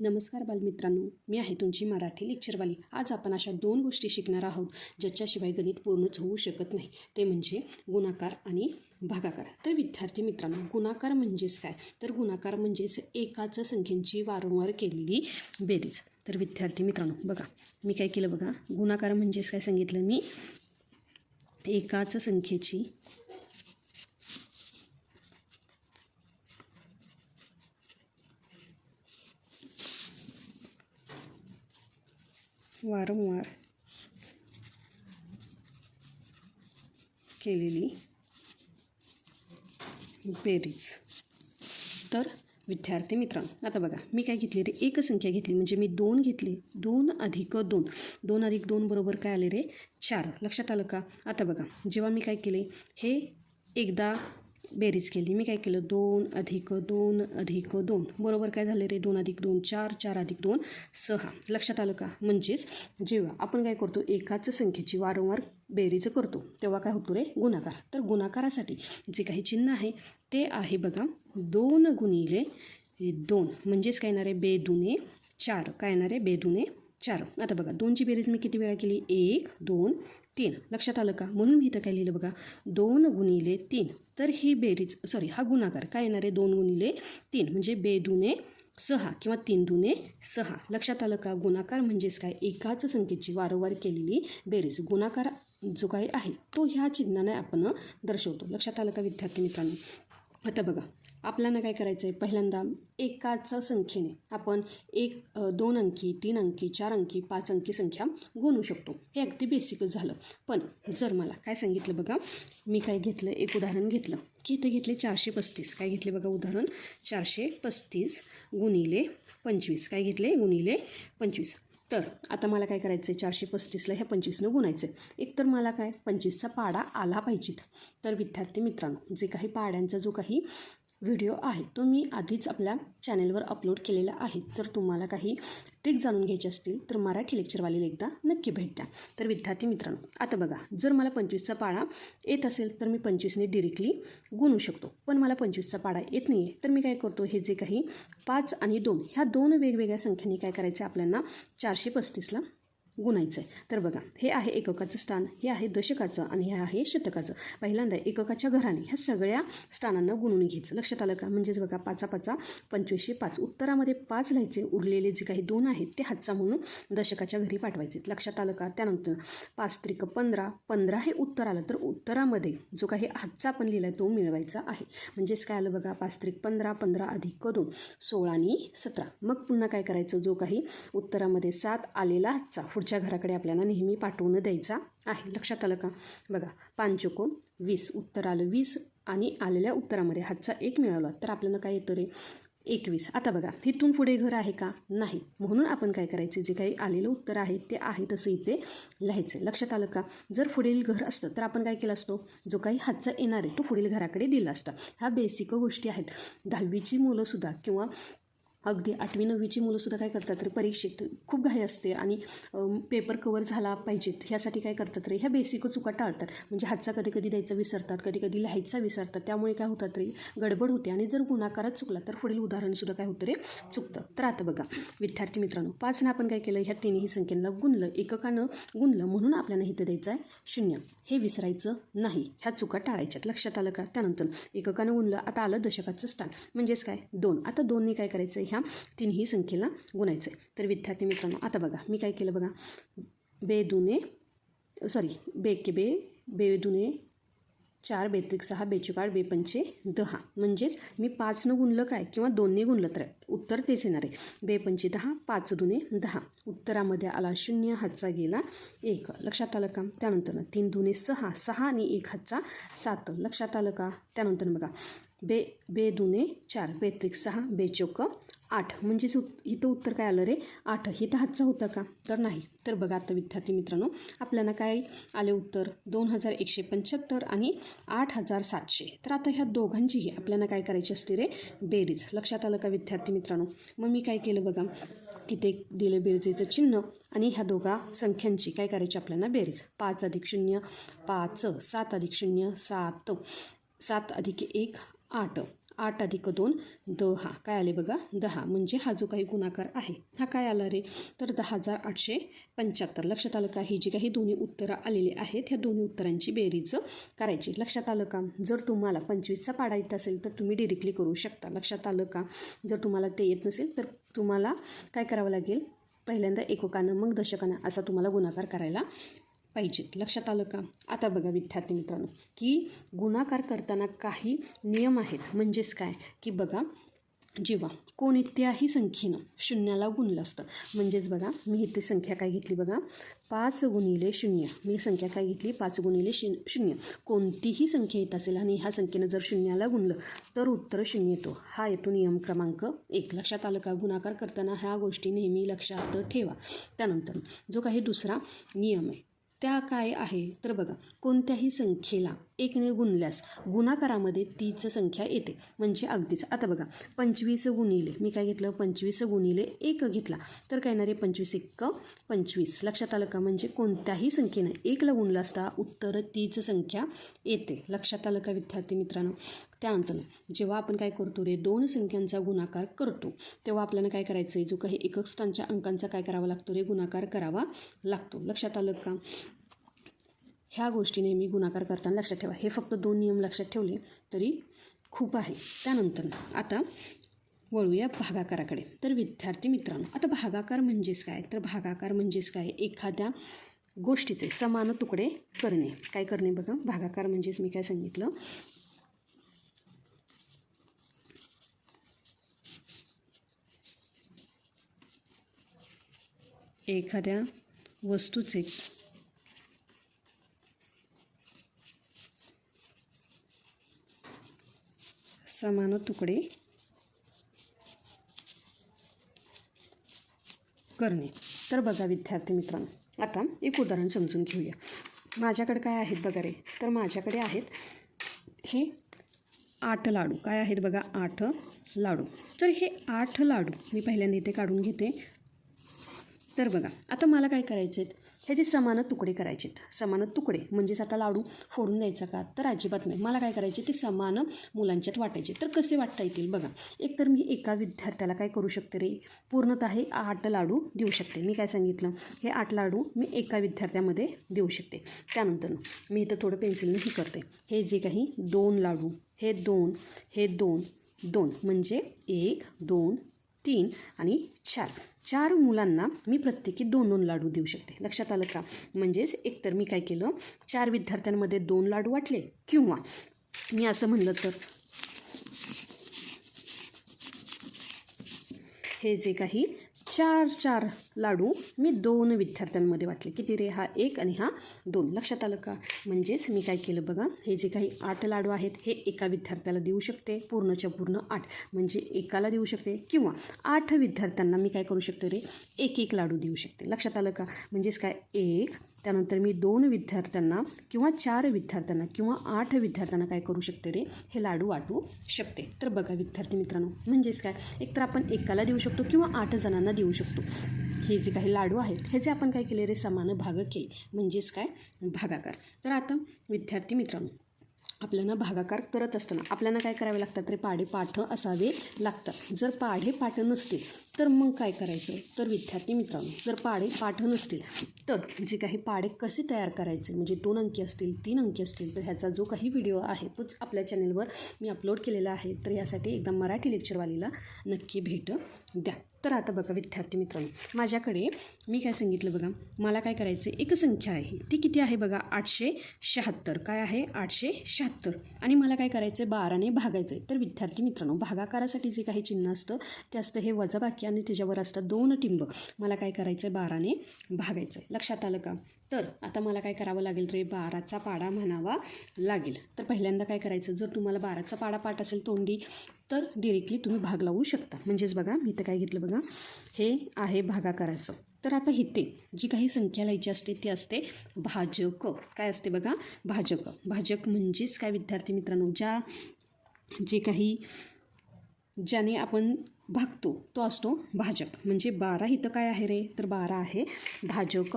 नमस्कार बालमित्रांनो, मी आहे तुमची मराठी लेक्चरवाली। आज आपण अशा दोन गोष्टी शिकणार आहोत ज्याच्याशिवाय गणित पूर्णच होऊ शकत नाही, ते म्हणजे गुणाकार आणि भागाकार। तर विद्यार्थी मित्रांनो, गुणाकार म्हणजेच काय? तर गुणाकार म्हणजेच एकाच संख्येची वारंवार केलेली बेरीज। तर विद्यार्थी मित्रांनो बघा, मी काय केलं बघा, गुणाकार म्हणजेच काय सांगितलं मी, एकाच संख्येची वारंवार केलेली बेरीज। तर विद्यार्थी मित्रांनो, आता बघा, मी काय घेतली रे, एक संख्या घेतली म्हणजे मी 2 घेतली, 2 अधिक 2, 2 अधिक 2 बरोबर काय आले रे, 4। लक्षात आलं का? आता बघा, जेव्हा मी काय केले, हे एकदा बेरीज केली, मी काय केलं, 2 अधिक 2 अधिक 2 बरोबर काय झाले रे, 2 अधिक 2 4, 4 अधिक 2 6। लक्षात आलं का? म्हणजेच जेव्हा आपण काय करतो, एकाच संख्येची वारंवार बेरीज करतो तेव्हा काय होतो रे, गुणाकार। तर गुणाकारासाठी जे काही चिन्ह आहे ते आहे बघा, 2 गुणिले 2 म्हणजेच काय येणार आहे, बेदुने 4। काय येणार आहे, बेदुने 4। आता बघा, 2ची बेरीज मी किती वेळा केली, 1 2 3। लक्षात आलं का? म्हणून मी इथं काय लिहिलं बघा, 2 गुणिले 3। तर ही बेरीज हा गुणाकार काय येणार आहे, 2 गुणिले 3 म्हणजे बेदुने 6 किंवा 3 दुने 6। लक्षात आलं का? गुणाकार म्हणजेच काय, एकाच संख्येची वारंवार केलेली बेरीज। गुणाकार जो काही आहे तो ह्या चिन्हाने आपण दर्शवतो। लक्षात आलं का विद्यार्थी मित्रांनो? आता बघा, आपल्याला काय करायचं आहे, पहिल्यांदा एकाच संख्येने आपण 2 अंकी 3 अंकी 4 अंकी 5 अंकी संख्या गुणू शकतो। हे अगदी बेसिकच झालं। पण जर मला काय सांगितलं बघा, मी काय घेतलं, एक उदाहरण घेतलं की इथे घेतले 435। काय घेतले बघा उदाहरण, 435 गुणिले 25। काय घेतले, गुणिले 25। तर आता मला काय करायचं आहे, 435ला ह्या 25नं गुणायचं आहे। एक तर मला काय 25चा पाडा आला पाहिजे। तर विद्यार्थी मित्रांनो, जे काही पाड्यांचा जो काही व्हिडिओ आहे तो मी आधीच आपल्या चॅनेलवर अपलोड केलेला आहे। जर तुम्हाला काही ट्रिक जाणून घ्यायची असतील तर मराठी लेक्चरवालीला एकदा नक्की भेट द्या। तर विद्यार्थी मित्रांनो, आता बघा, जर मला 25चा पाडा येत असेल तर मी 25ने डिरेक्टली गुणू शकतो। पण मला 25चा पाडा येत नाही आहे, तर मी काय करतो, हे जे काही 5 आणि 2 ह्या 2 वेगवेगळ्या संख्यांनी काय करायचं आहे, आपल्याला 435ला गुणायचं आहे। तर बघा, हे आहे एककाचं स्थान, हे आहे दशकाचं आणि हे आहे शतकाचं। पहिल्यांदा एककाच्या घराने ह्या सगळ्या स्थानांना गुणून घ्यायचं। लक्षात आलं का? म्हणजेच बघा, 5 5 25 5, उत्तरामध्ये 5 लिहायचे, उरलेले जे काही 2 आहेत ते हातचा म्हणून दशकाच्या घरी पाठवायचे। लक्षात आलं का? त्यानंतर 5 त्रिक 15, 15 हे उत्तर आलं तर उत्तरामध्ये जो काही हातचा आपण लिहिला तो मिळवायचा आहे। म्हणजेच काय आलं बघा, 5 त्रिक 15, 15 अधिक 2 16 आणि 17। मग पुन्हा काय करायचं, जो काही उत्तरामध्ये 7 आलेला हातचा पुढच्या घराकडे आपल्याला नेहमी पाठवून द्यायचा आहे। लक्षात आलं का? बघा, 5 चोको 20, उत्तर आलं 20 आणि आलेल्या उत्तरामध्ये हातचा 1 मिळवला तर आपल्याला काय येतं रे, 21। आता बघा, इथून पुढे घर आहे का? नाही। म्हणून आपण काय करायचे, जे काही आलेलं उत्तर आहे ते आहे तसं इथे लिहायचं। लक्षात आलं का? जर पुढील घर असतं तर आपण काय केलं असतो, जो काही हातचा येणार आहे तो पुढील घराकडे दिला असता। ह्या बेसिक गोष्टी आहेत। 10वीची मुलंसुद्धा किंवा अगदी 8वी 9वीची मुलंसुद्धा काय करतात, तर परीक्षेत खूप घाई असते आणि पेपर कवर झाला पाहिजेत ह्यासाठी काय करतात रे, ह्या बेसिक चुका टाळतात। म्हणजे हातचा कधी कधी द्यायचा विसरतात, कधी कधी लिहायचा विसरतात, त्यामुळे काय होतात रे, गडबड होते आणि जर गुणाकारच चुकला तर पुढील उदाहरणसुद्धा काय होतं रे, चुकतं। तर आता बघा विद्यार्थी मित्रांनो, 5ने आपण काय केलं, ह्या तिन्ही संख्यांना गुणलं, एककानं गुणलं, म्हणून आपल्याला इथं द्यायचं आहे 0। हे विसरायचं नाही, ह्या चुका टाळायच्यात। लक्षात आलं का? त्यानंतर एककानं गुणलं, आता आलं दशकाचं स्थान, म्हणजेच काय 2। आता 2ने काय करायचं, ह्या तिन्ही संख्येला गुणायचं आहे। तर विद्यार्थी मित्रांनो, आता बघा, मी काय केलं बघा, बेदुने 4, बेत्रिक 6, बेचुकाळ, बेपंचे 10। म्हणजेच मी 5नं गुणलं काय किंवा 2ने गुणलं तर उत्तर तेच येणार आहे, बेपंचे 10, 5 दुने 10। उत्तरामध्ये आला 0, हातचा गेला 1। लक्षात आलं का? त्यानंतर 3 दुने 6, 6 आणि 1 हातचा 7। लक्षात आलं का? त्यानंतर बघा, बेदुने 4, बेत्रिक 6, बेचोक 8। म्हणजेच इथं उत्तर काय आलं रे, 8। इथं हातचा होता का? तर नाही। तर बघा, आता विद्यार्थी मित्रांनो, आपल्याला काय आले उत्तर, 2175 आणि 8700। तर आता ह्या दोघांचीही आपल्याला काय करायची असते रे, बेरीज। लक्षात आलं का विद्यार्थी मित्रांनो? मग मी काय केलं बघा, इथे दिलं बेरजेचं चिन्ह आणि ह्या दोघा संख्यांची काय करायची आपल्याला बेरीज। 5 अधिक 0 5, 7 अधिक 0 7, 7 अधिक 1 8, 8 अधिक 2 10 काय आले बघा 10. म्हणजे हा जो काही गुणाकार आहे हा काय आला रे, तर 10,875. लक्षात आलं का? ही जी काही दोन्ही उत्तरं आलेली आहेत ह्या दोन्ही उत्तरांची बेरीज करायची. लक्षात आलं का? जर तुम्हाला 25चा पाडा येत असेल तर तुम्ही डिरेक्टली करू शकता. लक्षात आलं का? जर तुम्हाला ते येत नसेल तर तुम्हाला काय करावं लागेल, पहिल्यांदा एककानं मग दशकानं असा तुम्हाला गुणाकार करायला पाहिजेत. लक्षात आलं का? आता बघा विद्यार्थी मित्रांनो, की गुणाकार करताना काही नियम आहेत. म्हणजेच काय, की बघा जेव्हा कोणत्याही संख्येनं शून्याला गुणलं असतं, म्हणजेच बघा मी इथे संख्या काय घेतली बघा 5 गुणिले 0. मी संख्या काय घेतली 5 गुणिले 0. कोणतीही संख्या येत असेल आणि ह्या संख्येनं जर शून्याला गुणलं तर उत्तर 0 येतो. हा येतो नियम क्रमांक 1. लक्षात आलं का? गुणाकार करताना ह्या गोष्टी नेहमी लक्षात ठेवा. त्यानंतर जो काही दुसरा नियम आहे त्या काय आहे, तर बघा कोणत्याही संख्येला 1ने गुणल्यास गुणाकारामध्ये तीच संख्या येते. म्हणजे अगदीच आता बघा 25 गुणिले मी काय घेतलं 25 गुणिले 1 घेतला तर काय येणार आहे 25 1 25. लक्षात आलं का? म्हणजे कोणत्याही संख्येनं 1ला गुणलं असता उत्तर तीच संख्या येते. लक्षात आलं का विद्यार्थी मित्रांनो? त्यानंतर जेव्हा आपण काय करतो रे, दोन संख्यांचा गुणाकार करतो तेव्हा आपल्याला काय करायचं आहे, जो काही एकक स्थानच्या अंकांचा काय करावा लागतो रे, गुणाकार करावा लागतो. लक्षात आलं का? ह्या गोष्टी नेहमी गुणाकार करताना लक्षात ठेवा. हे फक्त 2 नियम लक्षात ठेवले तरी खूप आहे. त्यानंतर आता वळूया भागाकाराकडे. तर विद्यार्थी मित्रांनो, आता भागाकार म्हणजेच काय, तर भागाकार म्हणजेच काय, एखाद्या गोष्टीचे समान तुकडे करणे. काय करणे बघा, भागाकार म्हणजेच मी काय सांगितलं, एखाद्या वस्तूचे समान तुकडे करणे. तर बघा विद्यार्थी मित्रांनो, आता एक उदाहरण समजून घेऊया. माझ्याकडे काय आहेत बघा रे, तर माझ्याकडे आहेत हे 8 लाडू. काय आहेत बघा 8 लाडू. तर हे 8 लाडू मी पहिल्यांदा इथे काढून घेते. तर बघा आता मला काय करायचे आहेत, ह्याचे समान तुकडे करायचे आहेत. समान तुकडे म्हणजेच आता लाडू फोडून द्यायचा का, तर अजिबात नाही. मला काय करायचे, ते समान मुलांच्यात वाटायचे. तर कसे वाटता येतील बघा, एक तर मी एका विद्यार्थ्याला काय करू शकते रे, पूर्णतः हे 8 लाडू देऊ शकते. मी काय सांगितलं, हे 8 लाडू मी एका विद्यार्थ्यामध्ये देऊ शकते. त्यानंतर मी इथं थोडं पेन्सिलनं करते. हे जे काही 2 लाडू, हे 2, हे 2, 2 म्हणजे 1 2 3 आणि 4 मुलांना मी प्रत्येकी 2-2 लाडू देऊ शकते. लक्षात आलं का? म्हणजेच एकतर मी काय केलं, 4 विद्यार्थ्यांमध्ये 2 लाडू वाटले, किंवा मी असं म्हणलं तर हे जे काही 4 लाडू मी 2 विद्यार्थ्यांमध्ये वाटले. किती रे, हा 1 आणि हा 2. लक्षात आलं का? म्हणजेच मी काय केलं बघा, हे जे काही 8 लाडू आहेत हे एका विद्यार्थ्याला देऊ शकते, पूर्णच्या पूर्ण 8 म्हणजे एकाला देऊ शकते, किंवा 8 विद्यार्थ्यांना मी काय करू शकते रे, 1-1 लाडू देऊ शकते. लक्षात आलं का? म्हणजेच काय, 1 त्यानंतर मी 2 विद्यार्थ्यांना किंवा 4 विद्यार्थ्यांना किंवा 8 विद्यार्थ्यांना काय करू शकते रे, हे लाडू वाटू शकते. तर बघा विद्यार्थी मित्रांनो, म्हणजेच काय, एकतर आपण एकाला देऊ शकतो किंवा 8 जणांना देऊ शकतो. हे जे काही लाडू आहेत ह्याचे आपण काय केले रे, समान भाग केले. म्हणजेच काय, भागाकार. तर आता विद्यार्थी मित्रांनो, आपल्याला भागाकार करत असताना आपल्याला काय करावे लागतात रे, पाढे-पाठ असावे लागतात. जर पाढे-पाठ नसतील तर मग काय करायचं, तर विद्यार्थी मित्रांनो, जर पाढे-पाठ नसतील तर जे काही पाढे कसे तयार करायचे, म्हणजे 2 अंकी असतील 3 अंकी असतील, तर ह्याचा जो काही व्हिडिओ आहे तोच आपल्या चॅनलवर मी अपलोड केलेला आहे. तर यासाठी एकदा मराठी लेक्चरवालीला नक्की भेट द्या. तर आता बघा विद्यार्थी मित्रांनो, माझ्याकडे मी काय सांगितलं बघा, मला काय करायचं, एक संख्या आहे ती किती आहे बघा 876. काय आहे 876, आणि मला काय करायचं आहे 12ने भागायचं आहे. तर विद्यार्थी मित्रांनो, भागाकारासाठी जे काही चिन्ह असतं ते असतं हे वजाबाकी आणि त्याच्यावर असतात 2 टिंब. मला काय करायचं आहे 12ने भागायचं आहे. लक्षात आलं का? तर आता मला काय करावं लागेल रे, 12चा पाडा म्हणावा लागेल. तर पहिल्यांदा काय करायचं, जर तुम्हाला 12चा पाडा पाठ असेल तोंडी तर डिरेक्टली तुम्ही भाग लावू शकता. म्हणजेच बघा मी इथं काय घेतलं बघा, हे आहे भागाकाराचं. तर आता इथे जी काही संख्या लिहायची असते ती असते भाजक. काय असते बघा, भाजक. भाजक म्हणजेच काय विद्यार्थी मित्रांनो, जे काही ज्याने आपण भागतो तो असतो भाजक. म्हणजे 12 इथं काय आहे रे, तर 12 आहे भाजक.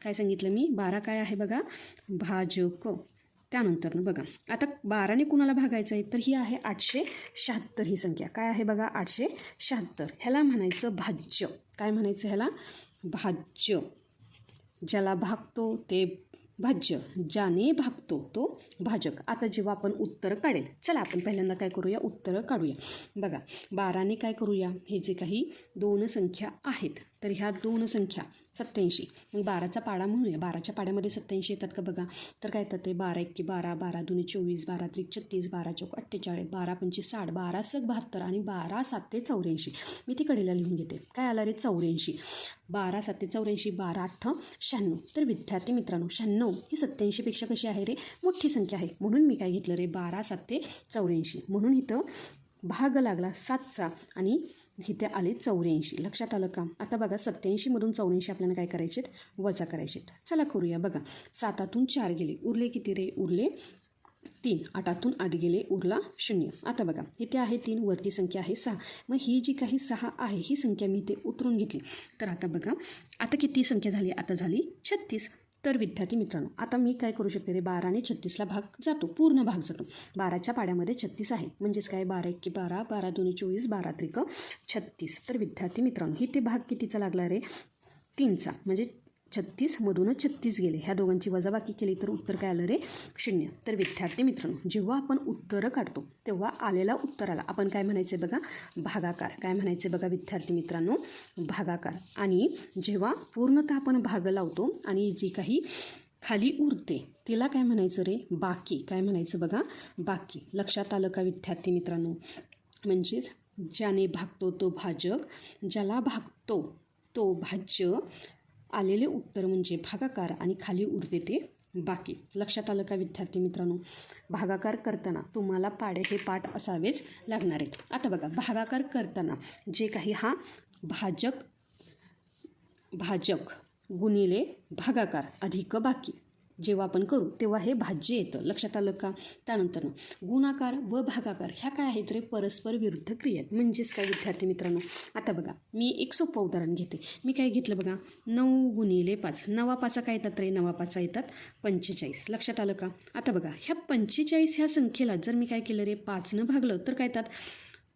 काय सांगितलं मी, 12 काय आहे बघा, भाजक. त्यानंतर बघा आता 12ने कुणाला भागायचं आहे, तर ही आहे 876 ही संख्या. काय आहे बघा 876. ह्याला म्हणायचं भाज्य. काय म्हणायचं ह्याला? भाज्य. ज्याला भागतो ते भाज्य, ज्याने भागतो तो भाजक. आता जेव्हा आपण उत्तर काढेल, चला आपण पहिल्यांदा काय करूया, उत्तर काढूया. बघा 12ने काय करूया, हे जे काही दोन संख्या आहेत तर ह्या दोन संख्या 87. मग 12चा पाडा म्हणूया. 12च्या पाड्यामध्ये 87 येतात का बघा, तर काय येतात ते 12 1 12, 12 2 24, 12 3 36, 12 4 48, 12 5 60, 12 6 72 आणि 12 7 84. मी ती कडेला लिहून घेते. काय आला रे 84. 12 7 84, 12 8 96. तर विद्यार्थी मित्रांनो 96 ही 87पेक्षा कशी आहे रे, मोठी संख्या आहे. म्हणून मी काय घेतलं रे 12 7 84. म्हणून इथं भाग लागला 7चा आणि इथे आले 84. लक्षात आलं का? आता बघा 87मधून 84 आपल्याला काय करायचे, वजा करायचे. चला करूया. बघा 7तून 4 गेले, उरले किती रे, उरले 3. 8तून 8 गेले, उरला 0. आता बघा इथे आहे 3, वरती संख्या आहे 6. मग ही जी काही 6 आहे ही संख्या मी इथे उतरून घेतली. तर आता बघा आता किती संख्या झाली, आता झाली 36. तर विद्यार्थी मित्रांनो आता मी काय करू शकते रे, 12ने 36ला भाग जातो, पूर्ण भाग जातो. 12च्या पाड्यामध्ये 36 आहे, म्हणजेच काय 12 1 12, 12 2 24, 12 3 36. तर विद्यार्थी मित्रांनो इथे भाग कितीचा लागला रे, 3चा. म्हणजे 36मधूनच 36 गेले. ह्या दोघांची वजाबाकी केली तर उत्तर काय आलं रे, 0. तर विद्यार्थी मित्रांनो जेव्हा आपण उत्तरं काढतो तेव्हा आलेला उत्तराला आपण काय म्हणायचे बघा, भागाकार. काय म्हणायचे बघा विद्यार्थी मित्रांनो, भागाकार. आणि जेव्हा पूर्णतः आपण भाग लावतो आणि जी काही खाली उरते तिला काय म्हणायचं रे, बाकी. काय म्हणायचं बघा, बाकी. लक्षात आलं का विद्यार्थी मित्रांनो? म्हणजेच ज्याने भागतो तो भाजक, ज्याला भागतो तो भाज्य, आलेले उत्तर म्हणजे भागाकार आणि खाली उरते ते बाकी. लक्षात आलं का विद्यार्थी मित्रांनो? भागाकार करताना तुम्हाला पाडे हे पाठ असावेच लागणार आहेत. आता बघा भागाकार करताना जे काही हा भाजक गुणिले भागाकार अधिक बाकी जेव्हा आपण करू तेव्हा हे भाज्य येतं. लक्षात आलं का? त्यानंतर गुणाकार व भागाकार ह्या काय आहेत रे, परस्पर विरुद्ध क्रिया आहेत. म्हणजेच काय विद्यार्थी मित्रांनो, आता बघा मी एक सोपं उदाहरण घेते. मी काय घेतलं बघा, 9 गुणिले 5. 9 5 काय येतात रे, 9 5 येतात 45. लक्षात आलं का? आता बघा ह्या 45 ह्या संख्येला जर मी काय केलं रे, 5नं भागलं तर काय येतात,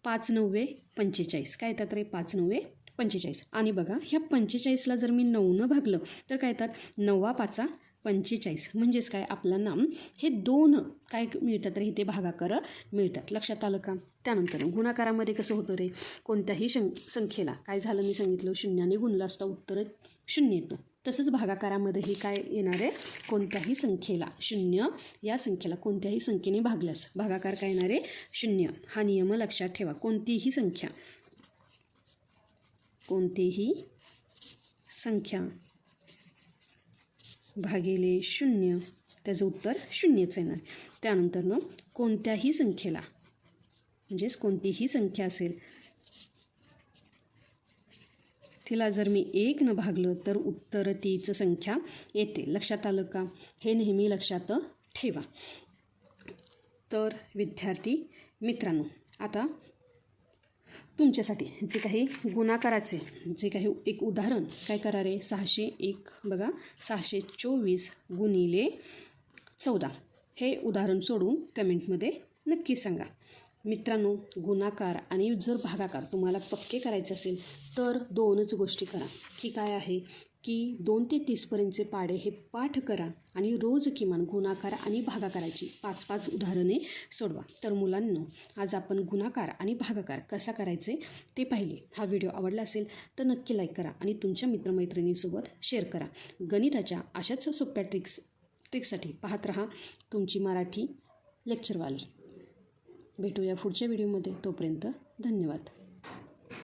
5 9 45. काय येतात रे, 5 9 45. आणि बघा ह्या 45ला जर मी 9नं भागलं तर काय येतात, 9 5 45. म्हणजेच काय आपल्याला हे दोन काय मिळतात रे, इथे भागाकार मिळतात. लक्षात आलं का? त्यानंतर गुणाकारामध्ये कसं होतं रे, कोणत्याही संख्येला काय झालं मी सांगितलं, 0ने गुणलं असता उत्तर 0 येतो. तसंच भागाकारामध्येही काय येणार आहे, कोणत्याही संख्येला 0 या संख्येला कोणत्याही संख्येने भागल्यास भागाकार काय येणार आहे, 0. हा नियम लक्षात ठेवा. कोणतीही संख्या भागिले 0 त्याचं उत्तर 0च येणार. त्यानंतर कोणत्याही संख्येला, म्हणजेच कोणतीही संख्या असेल तिला जर मी 1 भागलं तर उत्तर तीच संख्या येते. लक्षात आलं का? हे नेहमी लक्षात ठेवा. तर विद्यार्थी मित्रांनो आता तुमच्यासाठी जे काही गुणाकाराचे जे काही एक उदाहरण काय करा रे, 601 बघा 624 गुणिले 14 हे उदाहरण सोडून कमेंटमध्ये नक्की सांगा. मित्रांनो गुणाकार आणि जर भागाकार तुम्हाला पक्के करायचे असेल तर 2च गोष्टी करा, की काय आहे की 2 ते 30पर्यंतचे पाढे हे पाठ करा आणि रोज किमान गुणाकार आणि भागाकाराची 5-5 उदाहरणे सोडवा. तर मुलांनो आज आपण गुणाकार आणि भागाकार कसा करायचे ते पाहिले. हा व्हिडिओ आवडला असेल तर नक्की लाईक करा आणि तुमच्या मित्रमैत्रिणींसोबत शेअर करा. गणिताच्या अशाच सोप्या ट्रिक्ससाठी पाहत रहा तुमची मराठी लेक्चरवाली. भेटूया पुढच्या व्हिडिओमध्ये. तोपर्यंत धन्यवाद.